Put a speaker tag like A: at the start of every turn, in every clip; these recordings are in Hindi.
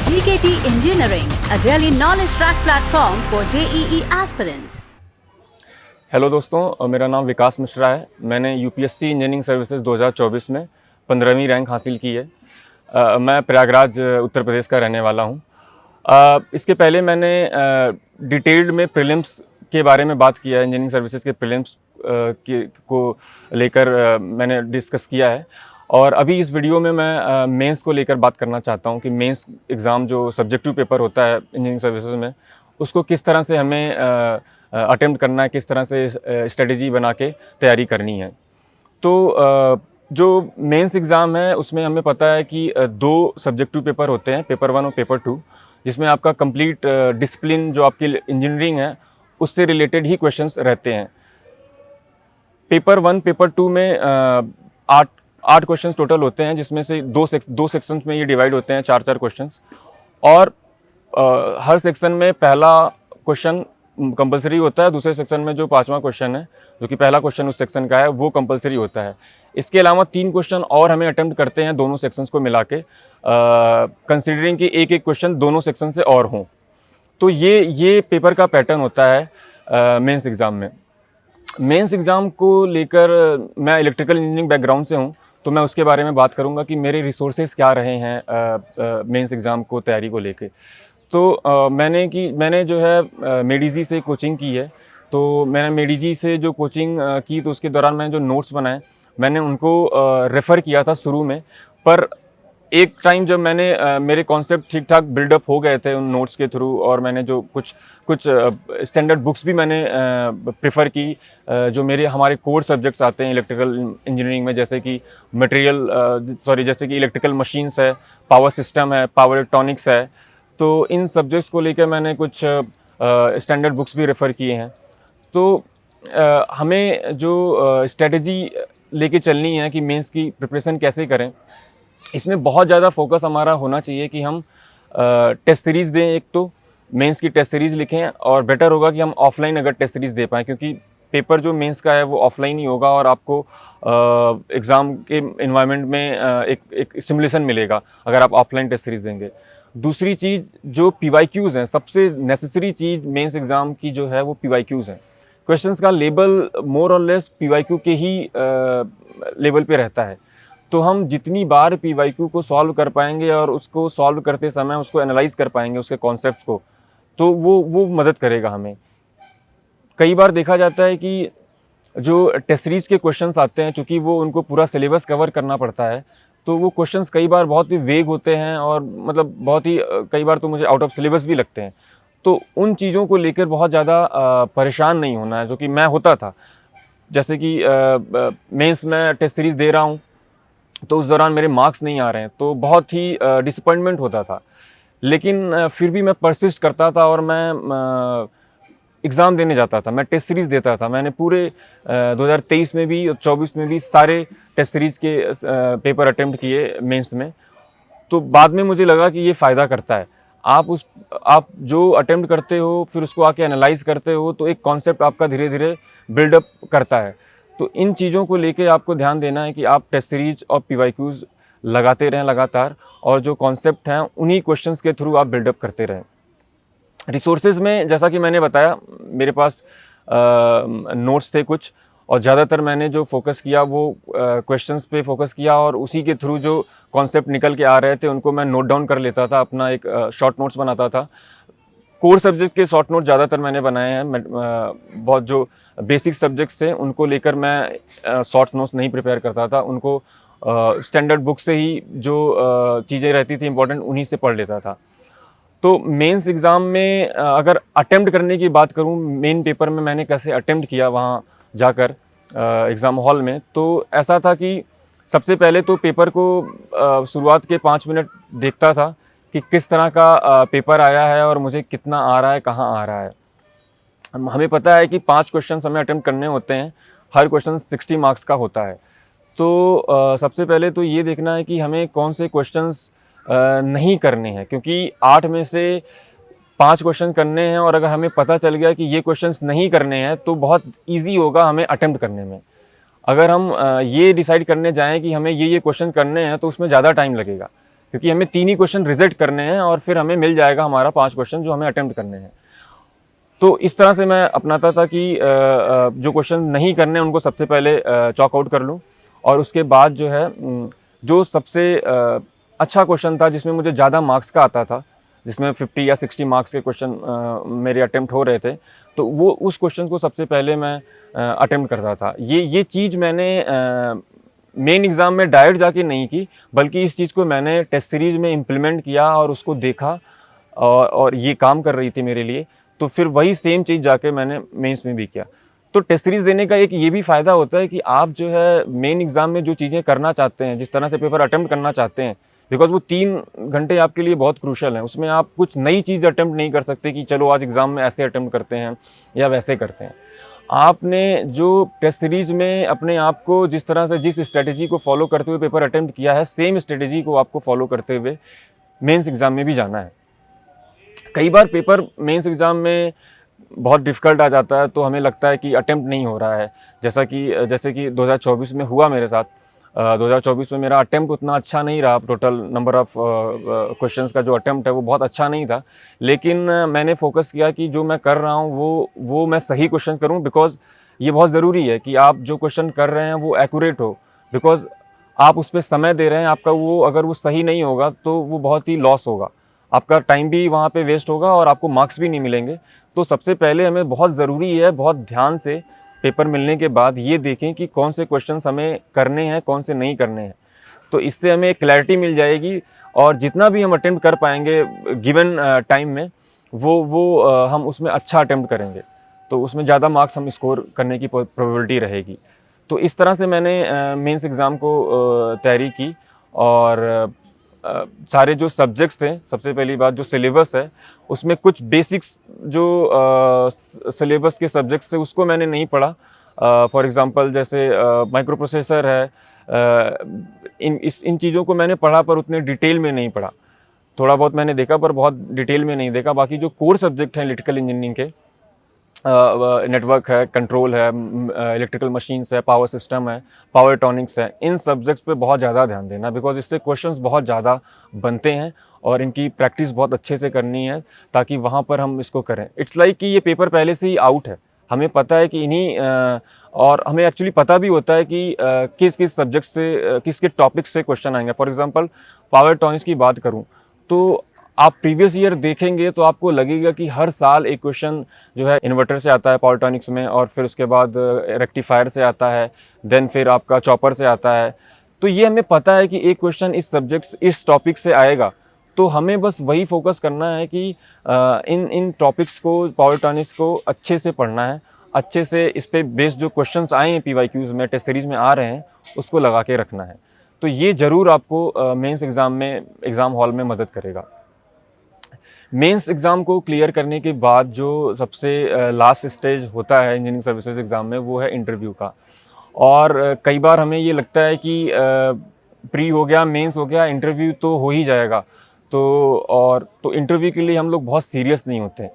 A: DKT Engineering, a daily knowledge track platform for JEE aspirants.
B: Hello दोस्तों, मेरा नाम विकास मिश्रा है। मैंने यूपीएससी इंजीनियरिंग सर्विसेज 2024 में 15वीं रैंक हासिल की है। मैं प्रयागराज उत्तर प्रदेश का रहने वाला हूं। इसके पहले मैंने डिटेल्ड में प्रीलिम्स के बारे में बात किया है। इंजीनियरिंग सर्विसेज के प्रीलिम्स को लेकर मैंने डिस्कस किया है, और अभी इस वीडियो में मैं मेंस को लेकर बात करना चाहता हूं कि मेंस एग्ज़ाम जो सब्जेक्टिव पेपर होता है इंजीनियरिंग सर्विसेज में, उसको किस तरह से हमें अटेम्प्ट करना है, किस तरह से स्ट्रेटेजी बना के तैयारी करनी है। तो जो मेंस एग्ज़ाम है उसमें हमें पता है कि दो सब्जेक्टिव पेपर होते हैं, पेपर 1 और पेपर 2, जिसमें आपका कंप्लीट डिसिप्लिन जो आपकी इंजीनियरिंग है उससे रिलेटेड ही क्वेश्चंस रहते हैं। पेपर 1 पेपर 2 में आठ क्वेश्चंस टोटल होते हैं, जिसमें से दो सेक्शंस में ये डिवाइड होते हैं, 4-4 क्वेश्चंस, और हर सेक्शन में पहला क्वेश्चन कंपलसरी होता है। दूसरे सेक्शन में जो 5वां क्वेश्चन है, जो कि पहला क्वेश्चन उस सेक्शन का है, वो कंपलसरी होता है। इसके अलावा 3 क्वेश्चन और हमें अटेम्प्ट करते हैं दोनों सेक्शंस को मिला के, कंसिडरिंग कि एक क्वेश्चन दोनों सेक्शन से और हों। तो ये पेपर का पैटर्न होता है मेंस एग्ज़ाम में। मेंस एग्ज़ाम को लेकर मैं इलेक्ट्रिकल इंजीनियरिंग बैकग्राउंड से हूँ, तो मैं उसके बारे में बात करूँगा कि मेरे रिसोर्सेज क्या रहे हैं मेंस एग्ज़ाम को तैयारी को लेके। तो मैंने जो है मेडिजी से कोचिंग की है। तो मैंने मेडिजी से जो कोचिंग की, तो उसके दौरान मैंने जो नोट्स बनाए, मैंने उनको रेफ़र किया था शुरू में। पर एक टाइम जब मैंने मेरे कॉन्सेप्ट ठीक ठाक बिल्डअप हो गए थे उन नोट्स के थ्रू, और मैंने जो कुछ स्टैंडर्ड बुक्स भी मैंने प्रेफर की, जो हमारे कोर सब्जेक्ट्स आते हैं इलेक्ट्रिकल इंजीनियरिंग में, जैसे कि इलेक्ट्रिकल मशीन्स है, पावर सिस्टम है, पावर इलेक्ट्रॉनिक्स है। तो इन सब्जेक्ट्स को लेकर मैंने कुछ स्टैंडर्ड बुक्स भी रेफ़र किए हैं। तो हमें जो स्ट्रेटजी लेके चलनी है कि मेंस की प्रिपरेशन कैसे करें, इसमें बहुत ज़्यादा फोकस हमारा होना चाहिए कि हम टेस्ट सीरीज़ दें। एक तो मेंस की टेस्ट सीरीज़ लिखें, और बेटर होगा कि हम ऑफलाइन अगर टेस्ट सीरीज़ दे पाएँ, क्योंकि पेपर जो मेंस का है वो ऑफलाइन ही होगा, और आपको एग्ज़ाम के इन्वायरमेंट में एक सिमुलेशन मिलेगा अगर आप ऑफलाइन टेस्ट सीरीज़ देंगे। दूसरी चीज़, जो पीवाईक्यूज़ हैं, सबसे नेसेसरी चीज़ मेंस एग्ज़ाम की जो है वो पीवाईक्यूज़ हैं। क्वेश्चंस का लेवल मोर और लेस पीवाईक्यू के ही लेवल पे रहता है। तो हम जितनी बार पीवाईक्यू को सॉल्व कर पाएंगे और उसको सॉल्व करते समय उसको एनालाइज कर पाएंगे, उसके कॉन्सेप्ट्स को, तो वो मदद करेगा हमें। कई बार देखा जाता है कि जो टेस्ट सीरीज़ के क्वेश्चंस आते हैं, चूँकि वो उनको पूरा सिलेबस कवर करना पड़ता है, तो वो क्वेश्चंस कई बार बहुत ही वेग होते हैं, और मतलब बहुत ही कई बार तो मुझे आउट ऑफ सिलेबस भी लगते हैं। तो उन चीज़ों को लेकर बहुत ज़्यादा परेशान नहीं होना है, जो कि मैं होता था। जैसे कि मेंस में टेस्ट सीरीज़ दे रहा हूँ, तो उस दौरान मेरे मार्क्स नहीं आ रहे हैं, तो बहुत ही डिसअपॉइंटमेंट होता था। लेकिन फिर भी मैं परसिस्ट करता था, और मैं एग्ज़ाम देने जाता था, मैं टेस्ट सीरीज़ देता था। मैंने पूरे 2023 में भी और 24 में भी सारे टेस्ट सीरीज़ के पेपर अटेम्प्ट किए मेंस में। तो बाद में मुझे लगा कि ये फ़ायदा करता है। आप जो अटेम्प्ट करते हो, फिर उसको आके एनालाइज़ करते हो, तो एक कॉन्सेप्ट आपका धीरे धीरे बिल्डअप करता है। तो इन चीज़ों को लेके आपको ध्यान देना है कि आप टेस्ट सीरीज और पीवाईक्यूज़ लगाते रहें लगातार, और जो कॉन्सेप्ट हैं उन्हीं क्वेश्चंस के थ्रू आप बिल्डअप करते रहें। रिसोर्सेज में जैसा कि मैंने बताया, मेरे पास नोट्स थे कुछ, और ज़्यादातर मैंने जो फोकस किया वो क्वेश्चंस पे फोकस किया, और उसी के थ्रू जो कॉन्सेप्ट निकल के आ रहे थे उनको मैं नोट डाउन कर लेता था, अपना एक शॉर्ट नोट्स बनाता था। कोर सब्जेक्ट के शॉर्ट नोट ज़्यादातर मैंने बनाए हैं। बहुत जो बेसिक सब्जेक्ट्स थे उनको लेकर मैं शॉर्ट नोट्स नहीं प्रिपेयर करता था, उनको स्टैंडर्ड बुक से ही जो चीज़ें रहती थी इंपॉर्टेंट, उन्हीं से पढ़ लेता था। तो मेंस एग्ज़ाम में अगर अटेम्प्ट करने की बात करूं, मेन पेपर में मैंने कैसे अटेम्प्ट किया वहां जाकर एग्ज़ाम हॉल में, तो ऐसा था कि सबसे पहले तो पेपर को शुरुआत के 5 मिनट देखता था कि किस तरह का पेपर आया है, और मुझे कितना आ रहा है, कहाँ आ रहा है। हमें पता है कि 5 क्वेश्चन हमें अटेम्प्ट करने होते हैं, हर क्वेश्चन 60 मार्क्स का होता है। तो सबसे पहले तो ये देखना है कि हमें कौन से क्वेश्चंस नहीं करने हैं, क्योंकि 8 में से 5 क्वेश्चन करने हैं, और अगर हमें पता चल गया कि ये क्वेश्चंस नहीं करने हैं, तो बहुत ईजी होगा हमें अटेम्प्ट करने में। अगर हम ये डिसाइड करने जाएँ कि हमें ये क्वेश्चन करने हैं, तो उसमें ज़्यादा टाइम लगेगा, क्योंकि हमें 3 ही क्वेश्चन रिजेक्ट करने हैं और फिर हमें मिल जाएगा हमारा 5 क्वेश्चन जो हमें अटेम्प्ट करने हैं। तो इस तरह से मैं अपनाता था कि जो क्वेश्चन नहीं करने उनको सबसे पहले चॉक आउट कर लूँ, और उसके बाद जो है जो सबसे अच्छा क्वेश्चन था जिसमें मुझे ज़्यादा मार्क्स का आता था, जिसमें 50 या 60 मार्क्स के क्वेश्चन मेरे अटेम्प्ट हो रहे थे, तो वो उस क्वेश्चन को सबसे पहले मैं अटेम्प्ट करता था। ये चीज़ मैंने मेन एग्ज़ाम में डायरेक्ट जाके नहीं की, बल्कि इस चीज़ को मैंने टेस्ट सीरीज़ में इम्प्लीमेंट किया और उसको देखा, और ये काम कर रही थी मेरे लिए, तो फिर वही सेम चीज़ जाके मैंने मेंस में भी किया। तो टेस्ट सीरीज़ देने का एक ये भी फ़ायदा होता है कि आप जो है मेन एग्ज़ाम में जो चीज़ें करना चाहते हैं, जिस तरह से पेपर अटेम्प्ट करना चाहते हैं, बिकॉज़ वो 3 घंटे आपके लिए बहुत क्रूशियल हैं, उसमें आप कुछ नई चीज़ अटेम्प्ट नहीं कर सकते कि चलो आज एग्ज़ाम में ऐसे अटेम्प्ट करते हैं या वैसे करते हैं। आपने जो टेस्ट सीरीज़ में अपने आप को जिस तरह से जिस स्ट्रैटेजी को फॉलो करते हुए पेपर अटेम्प्ट किया है, सेम स्ट्रैटेजी को आपको फॉलो करते हुए मेंस एग्ज़ाम में भी जाना है। कई बार पेपर मेंस एग्ज़ाम में बहुत डिफ़िकल्ट आ जाता है, तो हमें लगता है कि अटेम्प्ट नहीं हो रहा है, जैसे कि 2024 में हुआ मेरे साथ। 2024 में मेरा अटेम्प्ट उतना अच्छा नहीं रहा, टोटल नंबर ऑफ़ क्वेश्चंस का जो अटेम्प्ट है वो बहुत अच्छा नहीं था। लेकिन मैंने फ़ोकस किया कि जो मैं कर रहा हूँ वो मैं सही क्वेश्चन करूँ, बिकॉज़ ये बहुत ज़रूरी है कि आप जो क्वेश्चन कर रहे हैं वो एक्यूरेट हो, बिकॉज़ आप उस पे समय दे रहे हैं, आपका वो अगर वो सही नहीं होगा तो वो बहुत ही लॉस होगा। आपका टाइम भी वहाँ पे वेस्ट होगा और आपको मार्क्स भी नहीं मिलेंगे। तो सबसे पहले हमें बहुत ज़रूरी है, बहुत ध्यान से पेपर मिलने के बाद ये देखें कि कौन से क्वेश्चंस हमें करने हैं, कौन से नहीं करने हैं। तो इससे हमें क्लैरिटी मिल जाएगी, और जितना भी हम अटेम्प्ट कर पाएंगे गिवन टाइम में, वो हम उसमें अच्छा अटेम्प्ट करेंगे, तो उसमें ज़्यादा मार्क्स हम स्कोर करने की प्रोबेबिलिटी रहेगी। तो इस तरह से मैंने मेंस एग्ज़ाम को तैयारी की, और सारे जो सब्जेक्ट्स थे, सबसे पहली बात जो सिलेबस है उसमें कुछ बेसिक्स जो सिलेबस के सब्जेक्ट्स थे उसको मैंने नहीं पढ़ा। फॉर एग्ज़ाम्पल जैसे माइक्रो प्रोसेसर है, इन चीज़ों को मैंने पढ़ा पर उतने डिटेल में नहीं पढ़ा। थोड़ा बहुत मैंने देखा पर बहुत डिटेल में नहीं देखा। बाकी जो कोर सब्जेक्ट हैं इलेक्ट्रिकल इंजीनियरिंग के, नेटवर्क है, कंट्रोल है, इलेक्ट्रिकल मशीन्स है, पावर सिस्टम है, पावर इलेक्ट्रॉनिक्स है, इन सब्जेक्ट्स पे बहुत ज़्यादा ध्यान देना, बिकॉज इससे क्वेश्चंस बहुत ज़्यादा बनते हैं और इनकी प्रैक्टिस बहुत अच्छे से करनी है ताकि वहाँ पर हम इसको करें। इट्स लाइक कि ये पेपर पहले से ही आउट है, हमें पता है कि और हमें एक्चुअली पता भी होता है कि किस किस सब्जेक्ट से किस किस टॉपिक से क्वेश्चन आएंगे। फॉर एग्जांपल पावर इलेक्ट्रॉनिक्स की बात करूँ तो आप प्रीवियस ईयर देखेंगे तो आपको लगेगा कि हर साल एक क्वेश्चन जो है इन्वर्टर से आता है पावर इलेक्ट्रॉनिक्स में, और फिर उसके बाद रेक्टिफायर से आता है, देन फिर आपका चॉपर से आता है। तो ये हमें पता है कि एक क्वेश्चन इस सब्जेक्ट इस टॉपिक से आएगा, तो हमें बस वही फोकस करना है कि इन टॉपिक्स को, पावर इलेक्ट्रॉनिक्स को अच्छे से पढ़ना है, अच्छे से इस पे बेस्ड जो क्वेश्चंस आए हैं PYQs में, टेस्ट सीरीज़ में आ रहे हैं, उसको लगा के रखना है। तो ये ज़रूर आपको मेंस एग्ज़ाम में, एग्ज़ाम हॉल में मदद करेगा। मेंस एग्ज़ाम को क्लियर करने के बाद जो सबसे लास्ट स्टेज होता है इंजीनियरिंग सर्विसेज एग्ज़ाम में, वो है इंटरव्यू का। और कई बार हमें ये लगता है कि प्री हो गया, मेंस हो गया, इंटरव्यू तो हो ही जाएगा। तो इंटरव्यू के लिए हम लोग बहुत सीरियस नहीं होते।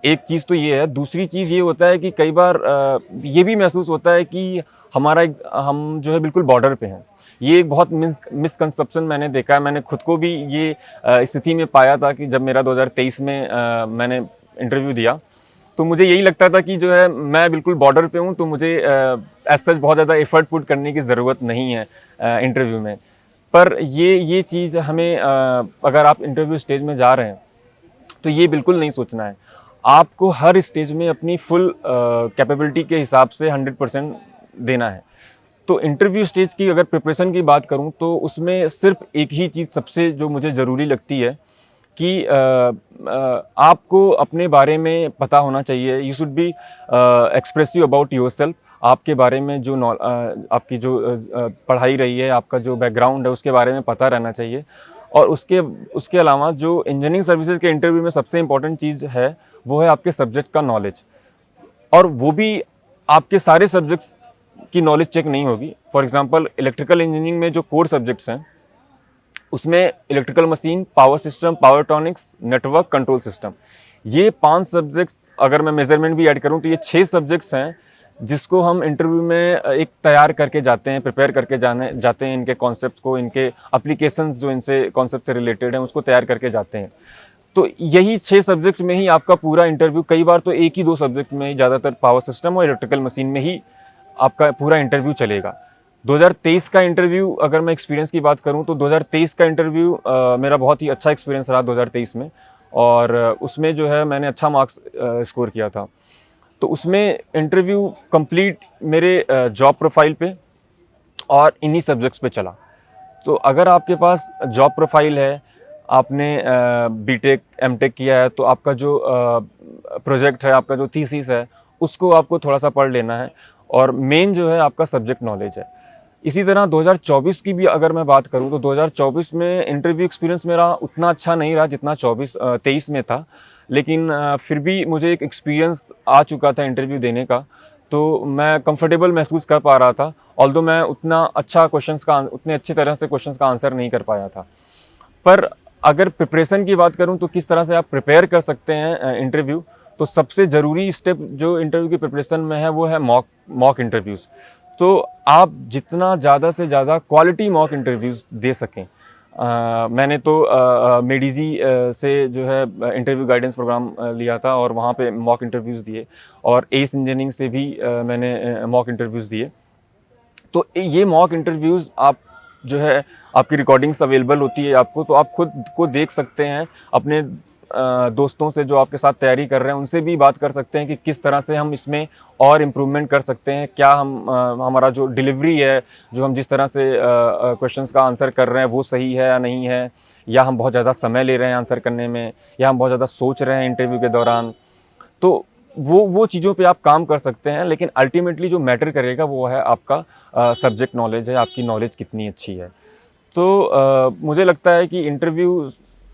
B: एक चीज़ तो ये है, दूसरी चीज़ ये होता है कि कई बार ये भी महसूस होता है कि हम जो है बिल्कुल बॉर्डर पे हैं। ये एक बहुत मिसकंसेप्शन मैंने देखा है। मैंने खुद को भी ये स्थिति में पाया था कि जब मेरा 2023 में मैंने इंटरव्यू दिया, तो मुझे यही लगता था कि जो है मैं बिल्कुल बॉर्डर पे हूँ, तो मुझे एज सच बहुत ज़्यादा एफर्ट पुट करने की ज़रूरत नहीं है इंटरव्यू में। पर ये चीज़ हमें अगर आप इंटरव्यू स्टेज में जा रहे हैं तो ये बिल्कुल नहीं सोचना है। आपको हर स्टेज में अपनी फुल कैपेबिलिटी के हिसाब से 100% देना है। तो इंटरव्यू स्टेज की अगर प्रिपरेशन की बात करूं तो उसमें सिर्फ एक ही चीज़ सबसे जो मुझे ज़रूरी लगती है कि आपको अपने बारे में पता होना चाहिए। You should be expressive about yourself. आपके बारे में जो आपकी जो पढ़ाई रही है, आपका जो बैकग्राउंड है, उसके बारे में पता रहना चाहिए। और उसके अलावा जो इंजीनियरिंग सर्विसेज के इंटरव्यू में सबसे इम्पॉर्टेंट चीज़ है वो है आपके सब्जेक्ट का नॉलेज, और वो भी आपके सारे सब्जेक्ट्स की नॉलेज चेक नहीं होगी। फॉर एग्जांपल इलेक्ट्रिकल इंजीनियरिंग में जो कोर सब्जेक्ट्स हैं उसमें electrical machine, power system, power electronics, network, control system, ये 5 सब्जेक्ट्स, अगर मैं मेजरमेंट भी ऐड करूं तो ये 6 सब्जेक्ट्स हैं जिसको हम इंटरव्यू में एक तैयार करके जाते हैं, प्रिपेयर करके जाते हैं, इनके कॉन्सेप्ट को, इनके एप्लीकेशंस जो इनसे कॉन्सेप्ट से रिलेटेड हैं उसको तैयार करके जाते हैं। तो यही 6 सब्जेक्ट में ही आपका पूरा इंटरव्यू, कई बार तो एक ही 2 सब्जेक्ट में ही, ज़्यादातर पावर सिस्टम और इलेक्ट्रिकल मशीन में ही आपका पूरा इंटरव्यू चलेगा। 2023 का इंटरव्यू, अगर मैं एक्सपीरियंस की बात करूं तो 2023 का इंटरव्यू मेरा बहुत ही अच्छा एक्सपीरियंस रहा 2023 में, और उसमें जो है मैंने अच्छा मार्क्स स्कोर किया था। तो उसमें इंटरव्यू कंप्लीट मेरे जॉब प्रोफाइल पे और इन्हीं सब्जेक्ट्स पे चला। तो अगर आपके पास जॉब प्रोफाइल है, आपने बीटेक एमटेक किया है, तो आपका जो प्रोजेक्ट है, आपका जो थीसिस है, उसको आपको थोड़ा सा पढ़ लेना है, और मेन जो है आपका सब्जेक्ट नॉलेज है। इसी तरह 2024 की भी अगर मैं बात करूं तो 2024 में इंटरव्यू एक्सपीरियंस मेरा उतना अच्छा नहीं रहा जितना 23 में था, लेकिन फिर भी मुझे एक एक्सपीरियंस आ चुका था इंटरव्यू देने का, तो मैं कंफर्टेबल महसूस कर पा रहा था। ऑल्दो मैं उतने अच्छी तरह से क्वेश्चंस का आंसर नहीं कर पाया था। पर अगर प्रिपरेशन की बात करूं तो किस तरह से आप प्रिपेयर कर सकते हैं इंटरव्यू, तो सबसे ज़रूरी स्टेप जो इंटरव्यू की प्रिपरेशन में है वो है मॉक इंटरव्यूज़। तो आप जितना ज़्यादा से ज़्यादा क्वालिटी मॉक इंटरव्यूज़ दे सकें। मैंने तो मेडिजी से जो है इंटरव्यू गाइडेंस प्रोग्राम लिया था, और वहाँ पे मॉक इंटरव्यूज़ दिए, और एस इंजीनियरिंग से भी मैंने मॉक इंटरव्यूज़ दिए। तो ये मॉक इंटरव्यूज़ आप जो है, आपकी रिकॉर्डिंग्स अवेलेबल होती है आपको, तो आप खुद को देख सकते हैं। अपने दोस्तों से जो आपके साथ तैयारी कर रहे हैं उनसे भी बात कर सकते हैं कि किस तरह से हम इसमें और इम्प्रूवमेंट कर सकते हैं। क्या हमारा जो डिलीवरी है, जो हम जिस तरह से क्वेश्चंस का आंसर कर रहे हैं वो सही है या नहीं है, या हम बहुत ज़्यादा समय ले रहे हैं आंसर करने में, या हम बहुत ज़्यादा सोच रहे हैं इंटरव्यू के दौरान। तो वो चीज़ों पे आप काम कर सकते हैं, लेकिन अल्टीमेटली जो मैटर करेगा वो है आपका सब्जेक्ट नॉलेज है, आपकी नॉलेज कितनी अच्छी है। तो मुझे लगता है कि इंटरव्यू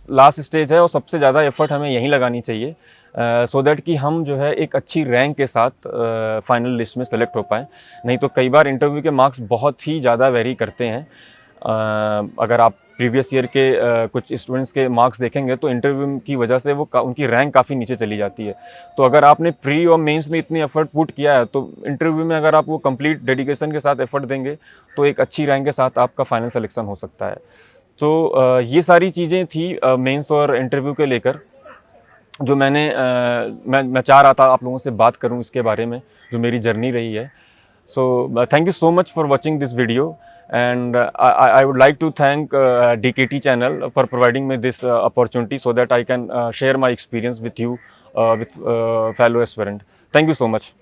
B: लास्ट स्टेज है, और सबसे ज़्यादा एफर्ट हमें यहीं लगानी चाहिए, सो दैट कि हम जो है एक अच्छी रैंक के साथ फाइनल लिस्ट में सेलेक्ट हो पाएँ। नहीं तो कई बार इंटरव्यू के मार्क्स बहुत ही ज़्यादा वेरी करते हैं। अगर आप प्रीवियस ईयर के कुछ स्टूडेंट्स के मार्क्स देखेंगे तो इंटरव्यू की वजह से वो उनकी रैंक काफ़ी नीचे चली जाती है। तो अगर आपने प्री और मेंस में इतनी एफर्ट पुट किया है, तो इंटरव्यू में अगर आप वो कंप्लीट डेडिकेशन के साथ एफर्ट देंगे तो एक अच्छी रैंक के साथ आपका फाइनल सिलेक्शन हो सकता है। तो ये सारी चीज़ें थी मेंस और इंटरव्यू के लेकर, जो मैं चाह रहा था आप लोगों से बात करूं इसके बारे में, जो मेरी जर्नी रही है। So thank you so much for watching this video, and I would like to thank DKT channel for providing me this opportunity so that I can share my experience with you, with fellow aspirant. Thank you so much.